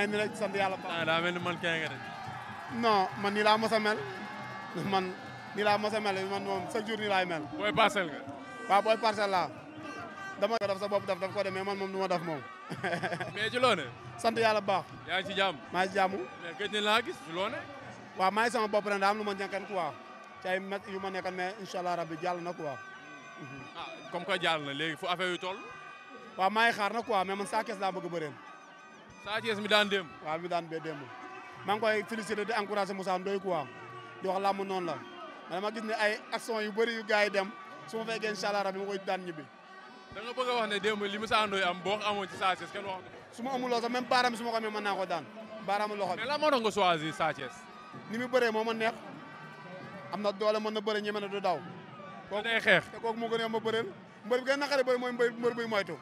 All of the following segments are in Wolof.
maa ngi nii rek sant yàlla. daa mel ni man kay nga de. non man nii laa mos a mel man nii laa mos a mel man moom chaque jour nii laay mel. booy parcelle nga. waaw booy parcelle laa. dama ko def sa bopp daf ko demee man moom du ma def moom. mais ci loone sant yàlla bu baax. yaa ngi ci jàmm. maa ngi ci jàmm. mais gëj nañ laa gis ci loone waaw maa ngi sama bopp ren daa am lu ma nekkan quoi ci ay met yu ma nekkan mais incha allah rabbi jàll na quoi. ah comme que jàll na léegi fu affaire yu toll. waaw maa ngi xaar na quoi mais man Sa Thiès laa bëgg a bëreen. Sa Thiès mi daan démb. waaw mi daan bee démb. maa ngi koy féliciter di encourager Moussa Ndoye quoi di wax làmb noonu la mais dama gis ne ay action yu bëri yu gars yi dem su ma fekkee incha allah rabbi ma koy daan ñibbi. da nga bëgg a wax ne démb li Moussa Ndoye am boo amoon ci Sa Thiès kenn wax su ma amuloo sax même baaraam su ma ko amee mën naa ko daan baaraamu loxo bi. mais lan moo tax nga choisir Sa Thiès. ni mu bëree moo ma neex am na doole mën na bëre ñeme na du daw. kooku day xeex te kooku moo gën a ma bëreel mbër bi gën a naqari bëri mooy mbër buy moytu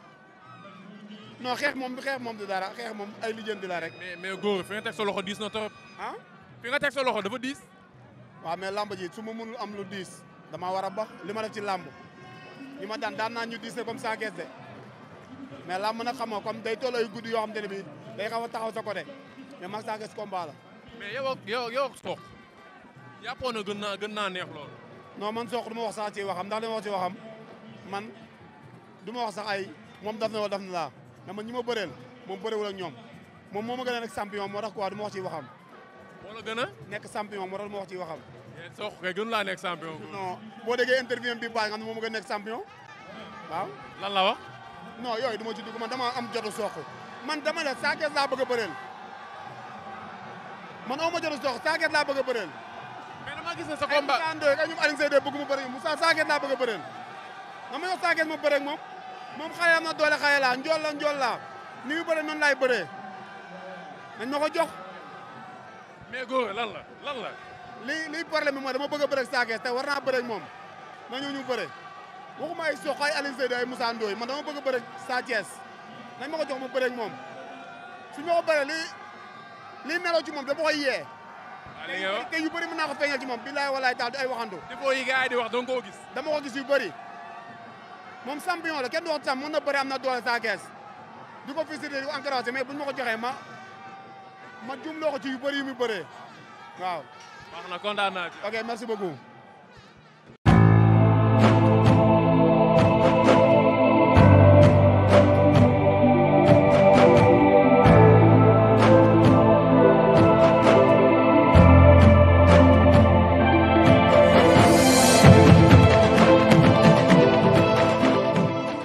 non xeex moom du dara xeex moom ay lijjanti la rek. mais góor fi nga teg sa loxo diis na trop. ah fi nga teg sa loxo dafa diis. waaw mais lamb ji su ma mënul am lu diis dama war a bax li ma def ci lamb ñi ma daan naa ñu diis ne comme Sa Thiès de mais lamb nag xam nga comme day toll ay guddi yoo xam te ne bii day xaw a taxaw sa côté mais mag Sa Thiès combat la. mais yow ak Sokh yàppoon na gën naa neex loolu. non man Sokh du ma wax sax ci waxam ndax li ma wax ci waxam man du ma wax sax ay moom daf na wala daf na laa mais man ñi ma bëreel moom bëreewul ak ñoom moom moo ma gën a nekk champion moo tax quoi du ma wax ci waxam. moo la gën a. nekk champion moo tax du ma wax ci waxam. mais Sokh kay gën laa nekk champion. non boo déggee interview bi baax nga xam ne moom ma gën a nekk champion waaw. lan la wax. non yooyu du ma ci dugg man dama am jotu Sokh man dama ne Sa Thiès laa bëgg a bëreel man oo ma jotu Sokh Sa Thiès laa bëgg a bëreel. mais dama gis ne sa combat ay Moussa Ndoye ak ñoom Alioune Seye de bëgg mu bëri Moussa Sa Thiès laa bëgg a bëreel dama yow Sa Thiès ma bëreeg moom xale am na doole xale laa njool laa ni mu bëree noonu laay bëree nañ ma ko jox. mais góor lan la. lii problème bi mooy dama bëgg a bëreeg Sa Thiès te war naa bëreeg moom na ñëw ñu bëre waxuma ay Sokh ay Alioune Seye de ay Moussa Ndoye man dama bëgg a bëreeg Sa Thiès nañ ma ko jox ma bëreeg moom su ma ko bëree lii meloo ci moom dama koy yee. te yu bëri mën naa ko feeñal ci moom billaay walaay taal du ay waxandu. défaut yi gars yi di wax danga koo gis. dama ko gis yu bëri moom champion la kenn du wax sam mën na bëri am na doole Sa Thiès di ko félicité di ko encouragé mais buñ ma ko joxee ma jumloo ko ci yu bëri yu mu bëree waaw. wax na kontaan naa ci. ok merci beaucoup.